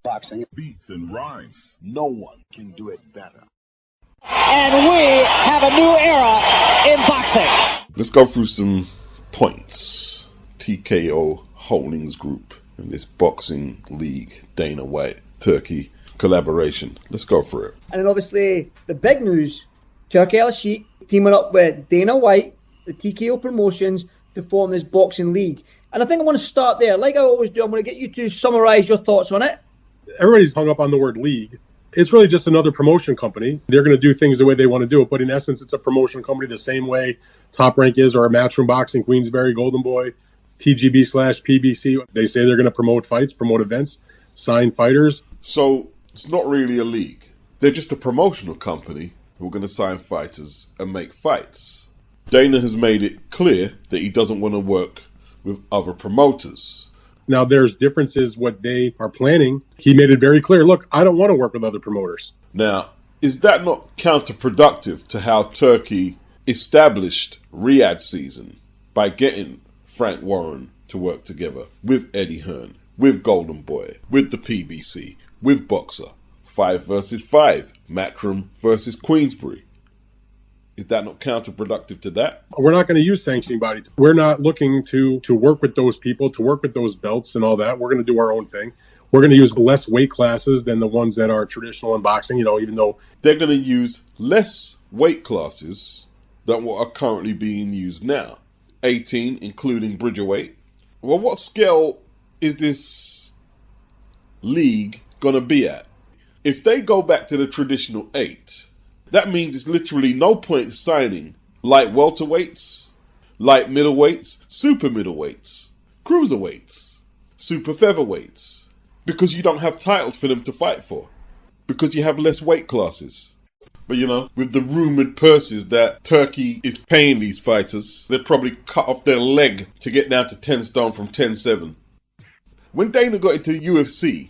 Boxing beats and rhymes. No one can do it better. And we have a new era in boxing. Let's go through some points. TKO Holdings Group and this boxing league, Dana White, Turkey collaboration. Let's go through it. And then obviously the big news, Turkey Al-Sheikh teaming up with Dana White, the TKO Promotions, to form this boxing league. And I think I want to start there. Like I always do, I'm going to get you to summarize your thoughts on it. Everybody's hung up on the word league. It's really just another promotion company. They're going to do things the way they want to do it. But in essence, it's a promotion company the same way Top Rank is, or Matchroom Boxing, Queensberry, Golden Boy, TGB/PBC. They say they're going to promote fights, promote events, sign fighters. So it's not really a league. They're just a promotional company who are going to sign fighters and make fights. Dana has made it clear that he doesn't want to work with other promoters. Now, there's differences what they are planning. He made it very clear, look, I don't want to work with other promoters. Now, is that not counterproductive to how Turkey established Riyadh season by getting Frank Warren to work together with Eddie Hearn, with Golden Boy, with the PBC, with Boxer, 5 versus 5, Matchroom versus Queensberry? Is that not counterproductive to that? We're not going to use sanctioning bodies. We're not looking to work with those people, to work with those belts and all that. We're going to do our own thing. We're going to use less weight classes than the ones that are traditional in boxing, even though they're going to use less weight classes than what are currently being used now. 18, including Bridgerweight. Well, what scale is this league going to be at? If they go back to the traditional 8, that means it's literally no point signing light welterweights, light middleweights, super middleweights, cruiserweights, super featherweights, because you don't have titles for them to fight for, because you have less weight classes. But with the rumoured purses that Turkey is paying these fighters, they'd probably cut off their leg to get down to 10 stone from 10-7. When Dana got into UFC,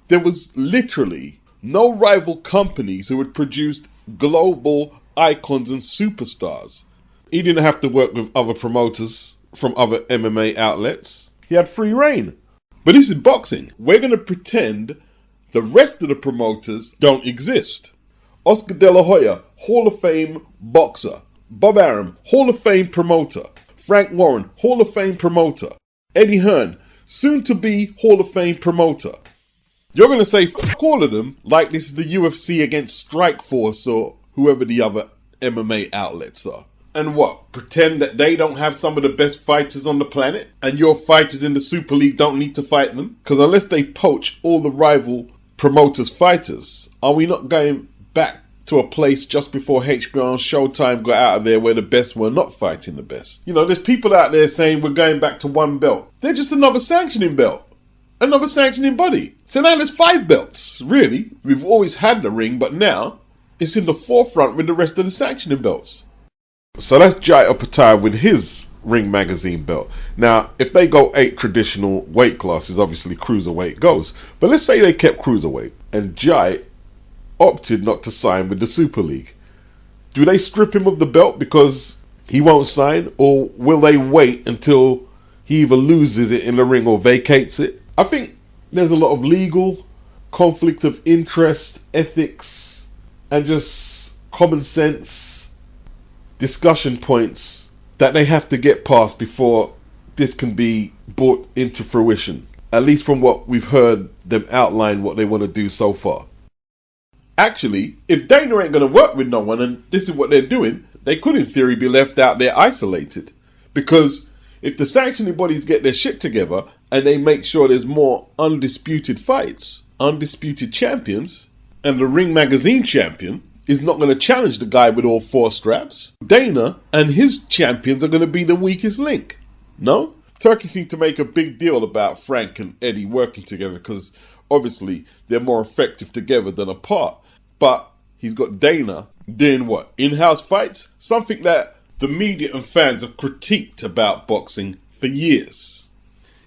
there was literally no rival companies who had produced global icons and superstars. He didn't have to work with other promoters from other MMA outlets. He had free reign. But this is boxing. We're going to pretend the rest of the promoters don't exist. Oscar De La Hoya, Hall of Fame boxer. Bob Arum, Hall of Fame promoter. Frank Warren, Hall of Fame promoter. Eddie Hearn, soon to be Hall of Fame promoter. You're going to say fuck all of them like this is the UFC against Strikeforce or whoever the other MMA outlets are. And what? Pretend that they don't have some of the best fighters on the planet and your fighters in the Super League don't need to fight them? Because unless they poach all the rival promoters' fighters, are we not going back to a place just before HBO and Showtime got out of there where the best were not fighting the best? There's people out there saying we're going back to one belt. They're just another sanctioning belt. Another sanctioning body. So now there's 5 belts, really. We've always had the ring, but now it's in the forefront with the rest of the sanctioning belts. So that's Jai Opetaia with his Ring Magazine belt. Now, if they go 8 traditional weight classes, obviously cruiserweight goes. But let's say they kept cruiserweight and Jai opted not to sign with the Super League. Do they strip him of the belt because he won't sign, or will they wait until he either loses it in the ring or vacates it? I think there's a lot of legal, conflict of interest, ethics, and just common sense discussion points that they have to get past before this can be brought into fruition. At least from what we've heard them outline what they want to do so far. Actually, if Dana ain't going to work with no one and this is what they're doing, they could in theory be left out there isolated. Because if the sanctioning bodies get their shit together and they make sure there's more undisputed fights, undisputed champions, and the Ring Magazine champion is not going to challenge the guy with all 4 straps. Dana and his champions are going to be the weakest link. No? Turkey seemed to make a big deal about Frank and Eddie working together because obviously they're more effective together than apart. But he's got Dana doing what? In-house fights? Something that the media and fans have critiqued about boxing for years.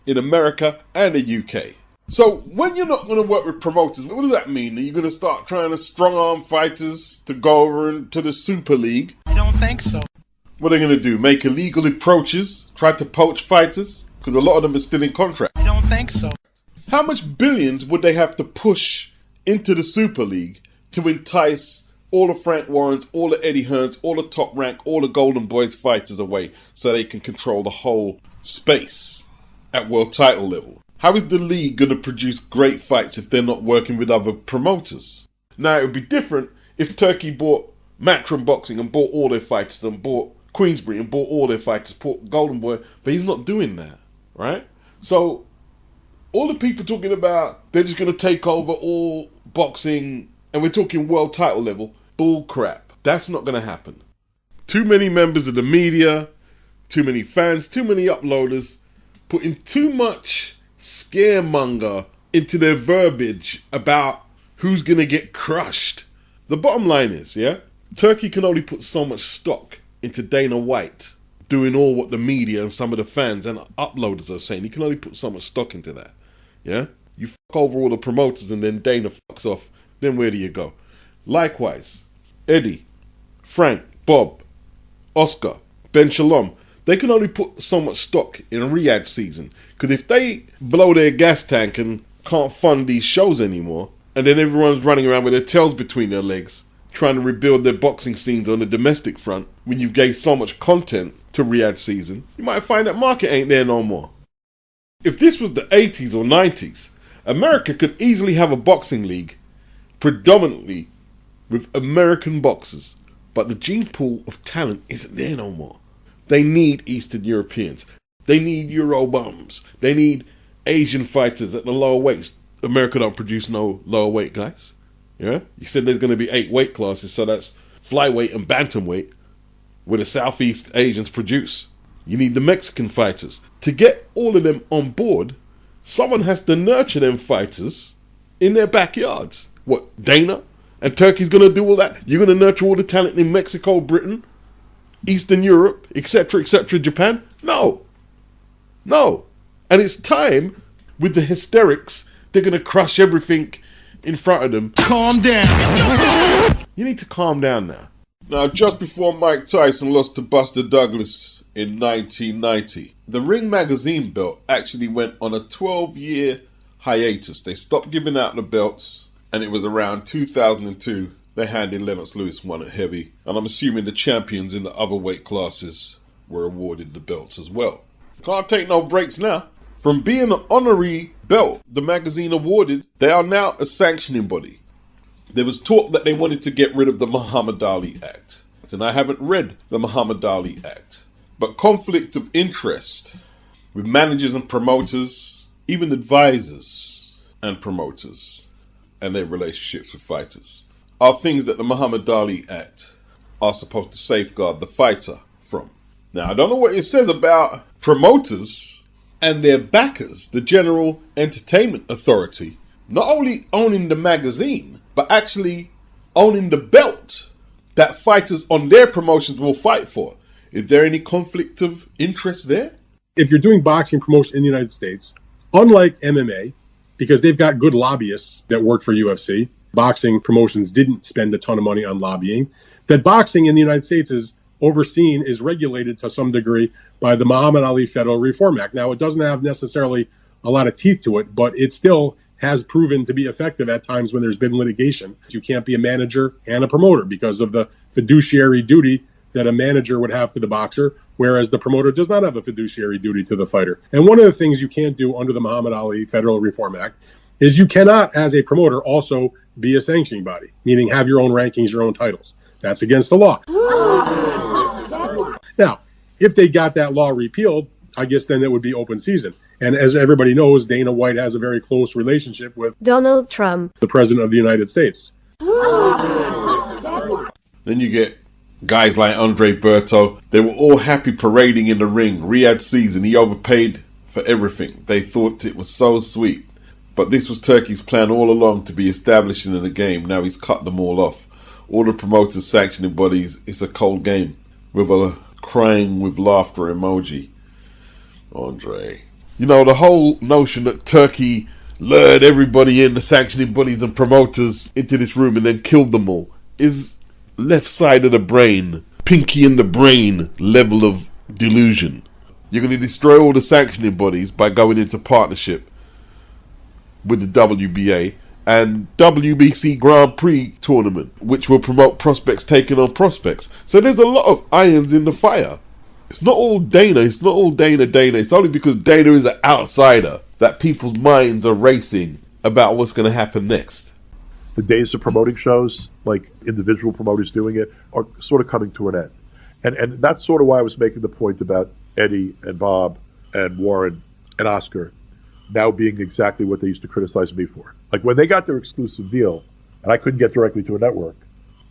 In America and the UK. So when you're not going to work with promoters, what does that mean? Are you going to start trying to strong-arm fighters to go over into the Super League? I don't think so. What are they going to do? Make illegal approaches? Try to poach fighters? Because a lot of them are still in contract. I don't think so. How much billions would they have to push into the Super League to entice all the Frank Warrens, all the Eddie Hearns, all the Top Rank, all the Golden Boys fighters away so they can control the whole space at world title level? How is the league going to produce great fights if they're not working with other promoters? Now, it would be different if Turkey bought Matchroom Boxing and bought all their fighters and bought Queensbury and bought all their fighters, bought Golden Boy, but he's not doing that, right? So, all the people talking about they're just going to take over all boxing and we're talking world title level, bull crap. That's not going to happen. Too many members of the media, too many fans, too many uploaders, putting too much scaremonger into their verbiage about who's going to get crushed. The bottom line is, Turkey can only put so much stock into Dana White doing all what the media and some of the fans and uploaders are saying. He can only put so much stock into that. You fuck over all the promoters and then Dana fucks off. Then where do you go? Likewise, Eddie, Frank, Bob, Oscar, Ben Shalom, they can only put so much stock in a Riyadh season. Because if they blow their gas tank and can't fund these shows anymore, and then everyone's running around with their tails between their legs, trying to rebuild their boxing scenes on the domestic front, when you gave so much content to Riyadh season, you might find that market ain't there no more. If this was the 80s or 90s, America could easily have a boxing league predominantly with American boxers. But the gene pool of talent isn't there no more. They need Eastern Europeans. They need Euro bums. They need Asian fighters at the lower weights. America don't produce no lower weight guys. You said there's going to be 8 weight classes, so that's flyweight and bantamweight, where the Southeast Asians produce. You need the Mexican fighters. To get all of them on board, someone has to nurture them fighters in their backyards. What, Dana? And Turkey's going to do all that? You're going to nurture all the talent in Mexico, Britain, Eastern Europe, etc., Japan? No. And it's time, with the hysterics, they're going to crush everything in front of them. Calm down. You need to calm down now. Now, just before Mike Tyson lost to Buster Douglas in 1990, the Ring Magazine belt actually went on a 12-year hiatus. They stopped giving out the belts, and it was around 2002 they handed Lennox Lewis one at heavy, and I'm assuming the champions in the other weight classes were awarded the belts as well. Can't take no breaks now. From being an honorary belt the magazine awarded, they are now a sanctioning body. There was talk that they wanted to get rid of the Muhammad Ali Act, and I haven't read the Muhammad Ali Act. But conflict of interest with managers and promoters, even advisors and promoters, and their relationships with fighters, are things that the Muhammad Ali Act are supposed to safeguard the fighter from. Now, I don't know what it says about promoters and their backers, the General Entertainment Authority, not only owning the magazine, but actually owning the belt that fighters on their promotions will fight for. Is there any conflict of interest there? If you're doing boxing promotion in the United States, unlike MMA, because they've got good lobbyists that work for UFC, boxing promotions didn't spend a ton of money on lobbying, that boxing in the United States is overseen, is regulated to some degree by the Muhammad Ali Federal Reform Act. Now, it doesn't have necessarily a lot of teeth to it, but it still has proven to be effective at times when there's been litigation. You can't be a manager and a promoter because of the fiduciary duty that a manager would have to the boxer, whereas the promoter does not have a fiduciary duty to the fighter. And one of the things you can't do under the Muhammad Ali Federal Reform Act is you cannot, as a promoter, also be a sanctioning body, meaning have your own rankings, your own titles. That's against the law. Now, if they got that law repealed, I guess then it would be open season. And as everybody knows, Dana White has a very close relationship with Donald Trump, the president of the United States. Then you get guys like Andre Berto. They were all happy parading in the ring. Riyadh season, he overpaid for everything. They thought it was so sweet. But this was Turkey's plan all along, to be establishing in the game. Now he's cut them all off. All the promoters sanctioning bodies, it's a cold game. With a crying with laughter emoji. Andre. You know, the whole notion that Turkey lured everybody in, the sanctioning bodies and promoters, into this room and then killed them all, is left side of the brain, pinky in the brain level of delusion. You're going to destroy all the sanctioning bodies by going into partnership with the WBA and WBC Grand Prix tournament, which will promote prospects taking on prospects. So there's a lot of irons in the fire. It's not all Dana. It's not all Dana. It's only because Dana is an outsider that people's minds are racing about what's going to happen next. The days of promoting shows, like individual promoters doing it, are sort of coming to an end. And that's sort of why I was making the point about Eddie and Bob and Warren and Oscar now being exactly what they used to criticize me for. Like when they got their exclusive deal and I couldn't get directly to a network,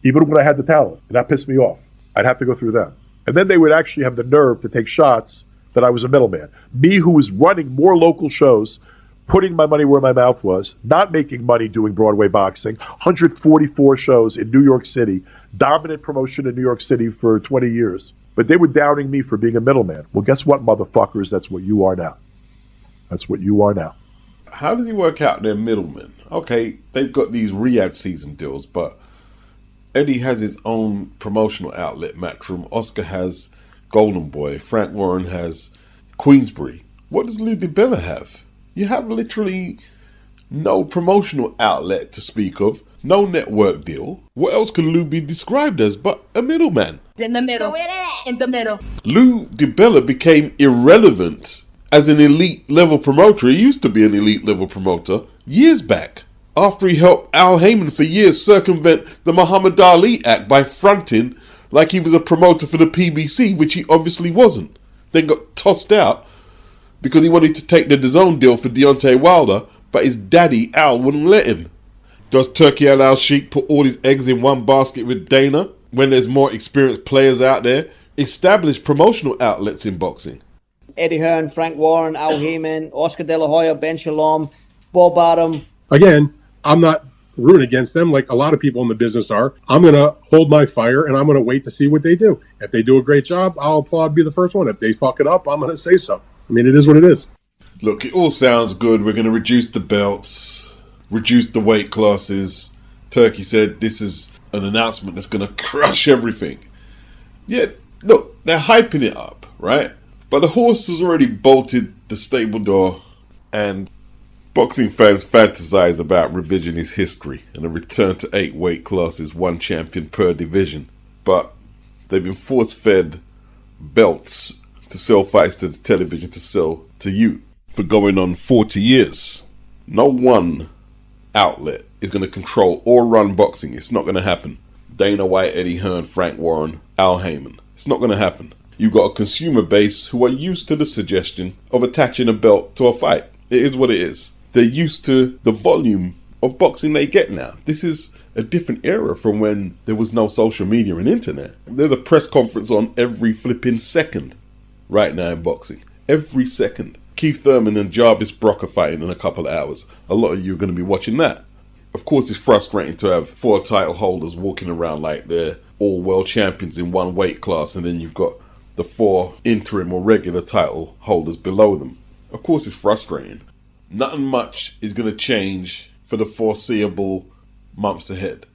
even when I had the talent, and that pissed me off, I'd have to go through them. And then they would actually have the nerve to take shots that I was a middleman. Me, who was running more local shows, putting my money where my mouth was, not making money doing Broadway boxing, 144 shows in New York City, dominant promotion in New York City for 20 years. But they were downing me for being a middleman. Well, guess what, motherfuckers? That's what you are now. That's what you are now. How does he work out their middlemen? Okay, they've got these Riyadh season deals, but Eddie has his own promotional outlet, Matchroom. Oscar has Golden Boy. Frank Warren has Queensbury. What does Lou DiBella have? You have literally no promotional outlet to speak of, no network deal. What else can Lou be described as but a middleman? In the middle. In the middle. Lou DiBella became irrelevant as an elite level promoter. He used to be an elite level promoter years back, after he helped Al Heyman for years circumvent the Muhammad Ali Act by fronting like he was a promoter for the PBC, which he obviously wasn't. Then got tossed out because he wanted to take the DAZN deal for Deontay Wilder, but his daddy Al wouldn't let him. Does Turkey allow Sheik put all his eggs in one basket with Dana when there's more experienced players out there? Establish promotional outlets in boxing. Eddie Hearn, Frank Warren, Al Heyman, Oscar De La Hoya, Ben Shalom, Bob Adam. Again, I'm not rooting against them like a lot of people in the business are. I'm going to hold my fire and I'm going to wait to see what they do. If they do a great job, I'll applaud, be the first one. If they fuck it up, I'm going to say so. I mean, it is what it is. Look, it all sounds good. We're going to reduce the belts, reduce the weight classes. Turkey said this is an announcement that's going to crush everything. Yet, look, they're hyping it up, right? But the horse has already bolted the stable door, and boxing fans fantasize about revisionist history and a return to 8 weight classes, 1 champion per division. But they've been force-fed belts to sell fights to the television, to sell to you, for going on 40 years. No one outlet is going to control or run boxing. It's not going to happen. Dana White, Eddie Hearn, Frank Warren, Al Heyman. It's not going to happen. You've got a consumer base who are used to the suggestion of attaching a belt to a fight. It is what it is. They're used to the volume of boxing they get now. This is a different era from when there was no social media and internet. There's a press conference on every flipping second right now in boxing. Every second. Keith Thurman and Jarvis Brock are fighting in a couple of hours. A lot of you are going to be watching that. Of course, it's frustrating to have 4 title holders walking around like they're all world champions in one weight class, and then you've got the 4 interim or regular title holders below them. Of course, it's frustrating. Nothing much is going to change for the foreseeable months ahead.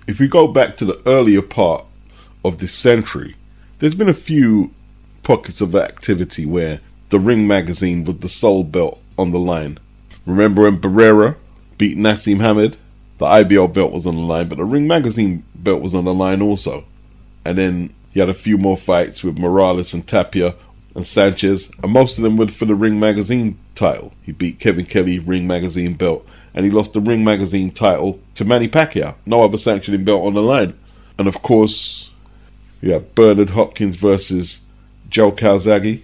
If we go back to the earlier part of this century, there's been a few pockets of activity where the Ring magazine was the sole belt on the line. Remember when Barrera beat Nassim Hamed? The IBO belt was on the line, but the Ring magazine belt was on the line also. And then he had a few more fights with Morales and Tapia and Sanchez, and most of them were for the Ring magazine title. He beat Kevin Kelly, Ring magazine belt, and he lost the Ring magazine title to Manny Pacquiao. No other sanctioning belt on the line. And of course, you have Bernard Hopkins versus Joe Calzaghe.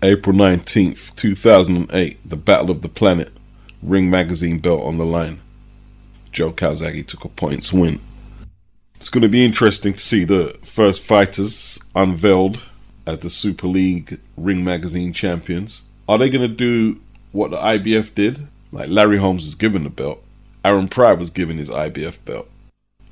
April 19th, 2008, the Battle of the Planet, Ring magazine belt on the line. Joe Calzaghe took a points win. It's going to be interesting to see the first fighters unveiled as the Super League Ring Magazine champions. Are they going to do what the IBF did? Like Larry Holmes was given the belt. Aaron Pryor was given his IBF belt.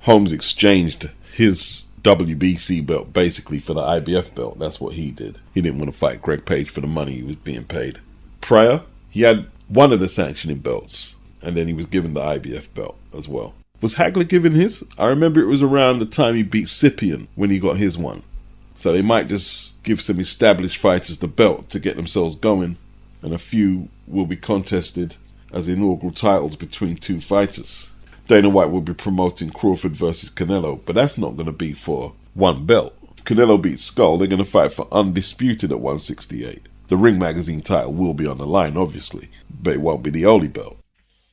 Holmes exchanged his WBC belt basically for the IBF belt. That's what he did. He didn't want to fight Greg Page for the money he was being paid. Pryor, he had one of the sanctioning belts, and then he was given the IBF belt as well. Was Hagler given his? I remember it was around the time he beat Scypion when he got his one. So they might just give some established fighters the belt to get themselves going, and a few will be contested as inaugural titles between two fighters. Dana White will be promoting Crawford versus Canelo, but that's not going to be for one belt. If Canelo beats Skull, they're going to fight for undisputed at 168. The Ring Magazine title will be on the line, obviously, but it won't be the only belt.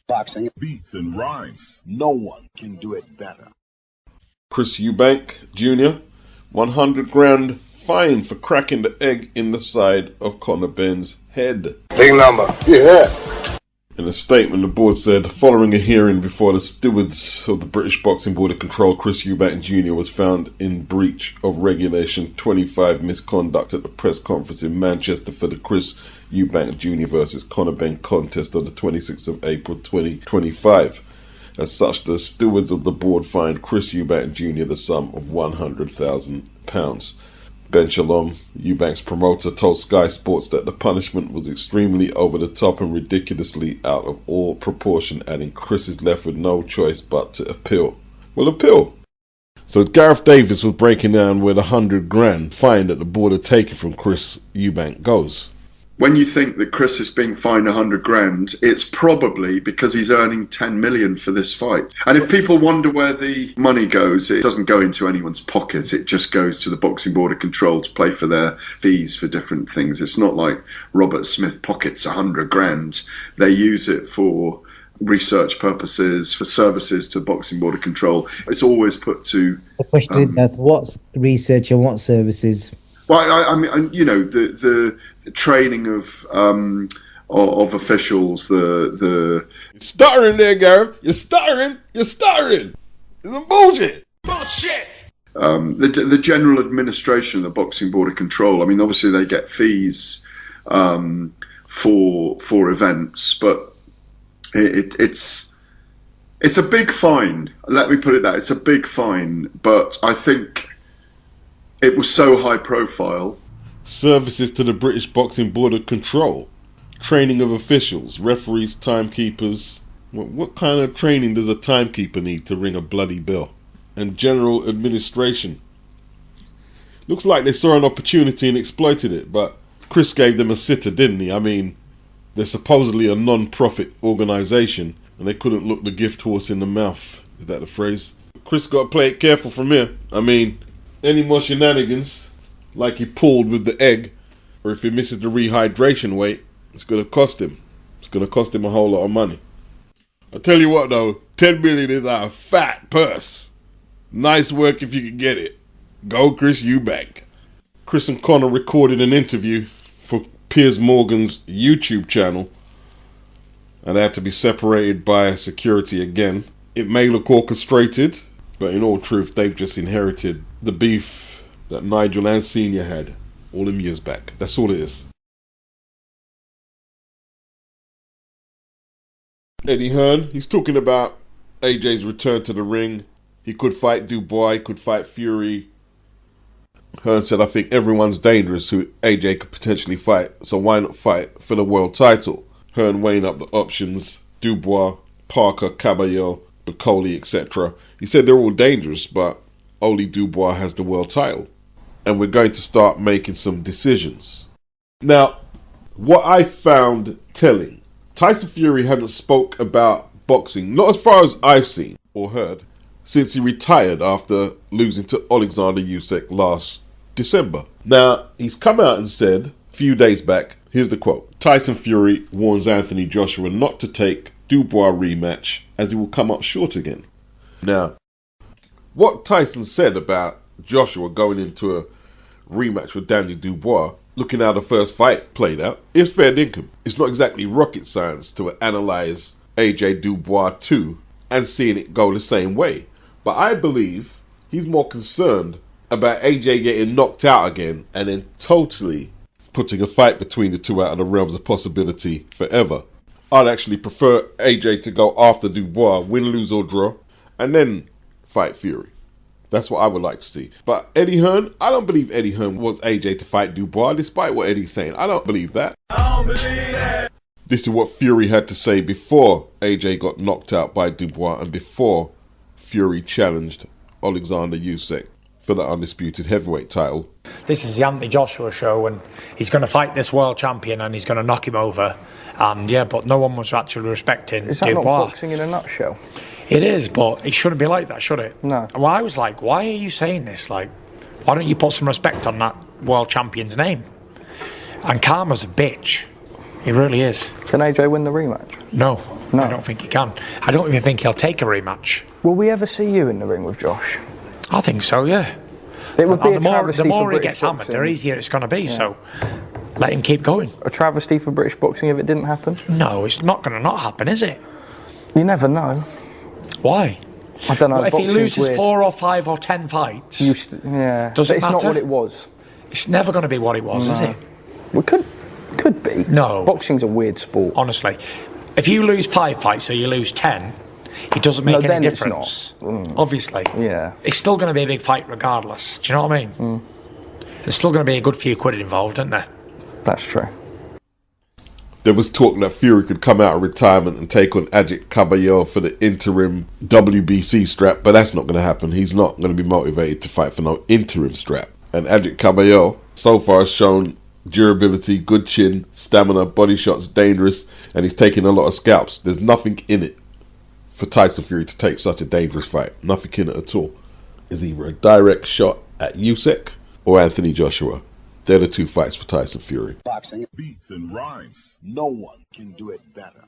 Boxing beats and rhymes. No one can do it better. Chris Eubank Jr., 100 grand fine for cracking the egg in the side of Conor Benn's head. Big number. Yeah. In a statement, the board said, following a hearing before the stewards of the British Boxing Board of Control, Chris Eubank Jr. was found in breach of Regulation 25 misconduct at the press conference in Manchester for the Chris Eubank Jr. versus Conor Benn contest on the 26th of April 2025. As such, the stewards of the board fined Chris Eubank Jr. the sum of £100,000. Ben Shalom, Eubank's promoter, told Sky Sports that the punishment was extremely over the top and ridiculously out of all proportion, adding Chris is left with no choice but to appeal. Well, appeal. So Gareth Davis was breaking down where the 100 grand fine that the board had taken from Chris Eubank goes. When you think that Chris is being fined 100 grand, it's probably because he's earning 10 million for this fight. And if people wonder where the money goes, it doesn't go into anyone's pocket. It just goes to the Boxing Board of Control to pay for their fees for different things. It's not like Robert Smith pockets 100 grand. They use it for research purposes, for services to Boxing Board of Control. It's always put to... The question is that what's research and what services? Well, I mean, you know, the training of officials, the You're stuttering there, Gareth. You're stuttering. It's some bullshit. The general administration of the Boxing Board of Control. I mean, obviously they get fees for events, but it's a big fine. Let me put it that it's a big fine, but I think it was so high profile. Services to the British Boxing Board of Control. Training of officials, referees, timekeepers. What kind of training does a timekeeper need to ring a bloody bell? And general administration. Looks like they saw an opportunity and exploited it, but Chris gave them a sitter, didn't he? I mean, they're supposedly a non-profit organisation, and they couldn't look the gift horse in the mouth. Is that the phrase? Chris got to play it careful from here. I mean, any more shenanigans, like he pulled with the egg, or if he misses the rehydration weight, it's going to cost him. It's going to cost him a whole lot of money. I tell you what though, 10 million is a fat purse. Nice work if you can get it. Go Chris Eubank. Chris and Conor recorded an interview for Piers Morgan's YouTube channel, and they had to be separated by security again. It may look orchestrated, but in all truth, they've just inherited the beef that Nigel and Senior had all them years back. That's all it is. Eddie Hearn, he's talking about AJ's return to the ring. He could fight Dubois, he could fight Fury. Hearn said, I think everyone's dangerous who AJ could potentially fight, so why not fight for the world title? Hearn weighing up the options, Dubois, Parker, Caballero, Bacoli, etc. He said they're all dangerous, but only Dubois has the world title. And we're going to start making some decisions. Now, what I found telling, Tyson Fury hadn't spoke about boxing, not as far as I've seen or heard, since he retired after losing to Alexander Usyk last December. Now, he's come out and said, a few days back, here's the quote, Tyson Fury warns Anthony Joshua not to take Dubois rematch as he will come up short again. Now, what Tyson said about Joshua going into a rematch with Daniel Dubois, looking how the first fight played out, is fair dinkum. It's not exactly rocket science to analyse AJ Dubois 2 and seeing it go the same way. But I believe he's more concerned about AJ getting knocked out again and then totally putting a fight between the two out of the realms of possibility forever. I'd actually prefer AJ to go after Dubois, win, lose or draw, and then fight Fury. That's what I would like to see. But Eddie Hearn, I don't believe Eddie Hearn wants AJ to fight Dubois, despite what Eddie's saying. I don't believe that. I don't believe that. This is what Fury had to say before AJ got knocked out by Dubois and before Fury challenged Alexander Usyk for the undisputed heavyweight title. This is the anti-Joshua show, and he's going to fight this world champion and he's going to knock him over. And yeah, but no one was actually respecting Dubois. Is that not boxing in a nutshell? It is, but it shouldn't be like that, should it? No. Well, I was like, why are you saying this? Like, why don't you put some respect on that world champion's name? And Karma's a bitch. He really is. Can AJ win the rematch? No, I don't think he can. I don't even think he'll take a rematch. Will we ever see you in the ring with Josh? I think so, yeah. It would be a travesty the more for he gets British hammered, boxing. the easier it's going to be, so let him keep going. A travesty for British boxing if it didn't happen? No, it's not going to not happen, is it? You never know. Why? I don't know. What if he loses 4 or 5 or 10 fights? Does it it's matter? Not what it was. It's never going to be what it was, is it? Well, could be. No. Boxing's a weird sport. Honestly. If you lose 5 fights or you lose 10, it doesn't make any difference. Obviously. Yeah. It's still going to be a big fight regardless. Do you know what I mean? There's still going to be a good few quid involved, isn't there? That's true. There was talk that Fury could come out of retirement and take on Ajit Caballero for the interim WBC strap, but that's not going to happen. He's not going to be motivated to fight for no interim strap. And Ajit Caballero so far has shown durability, good chin, stamina, body shots, dangerous, and he's taking a lot of scalps. There's nothing in it for Tyson Fury to take such a dangerous fight. Nothing in it at all. It's either a direct shot at Usyk or Anthony Joshua. They're the 2 fights for Tyson Fury. Boxing beats and rhymes. No one can do it better.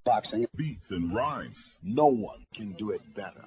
Boxing beats and rhymes. No one can do it better.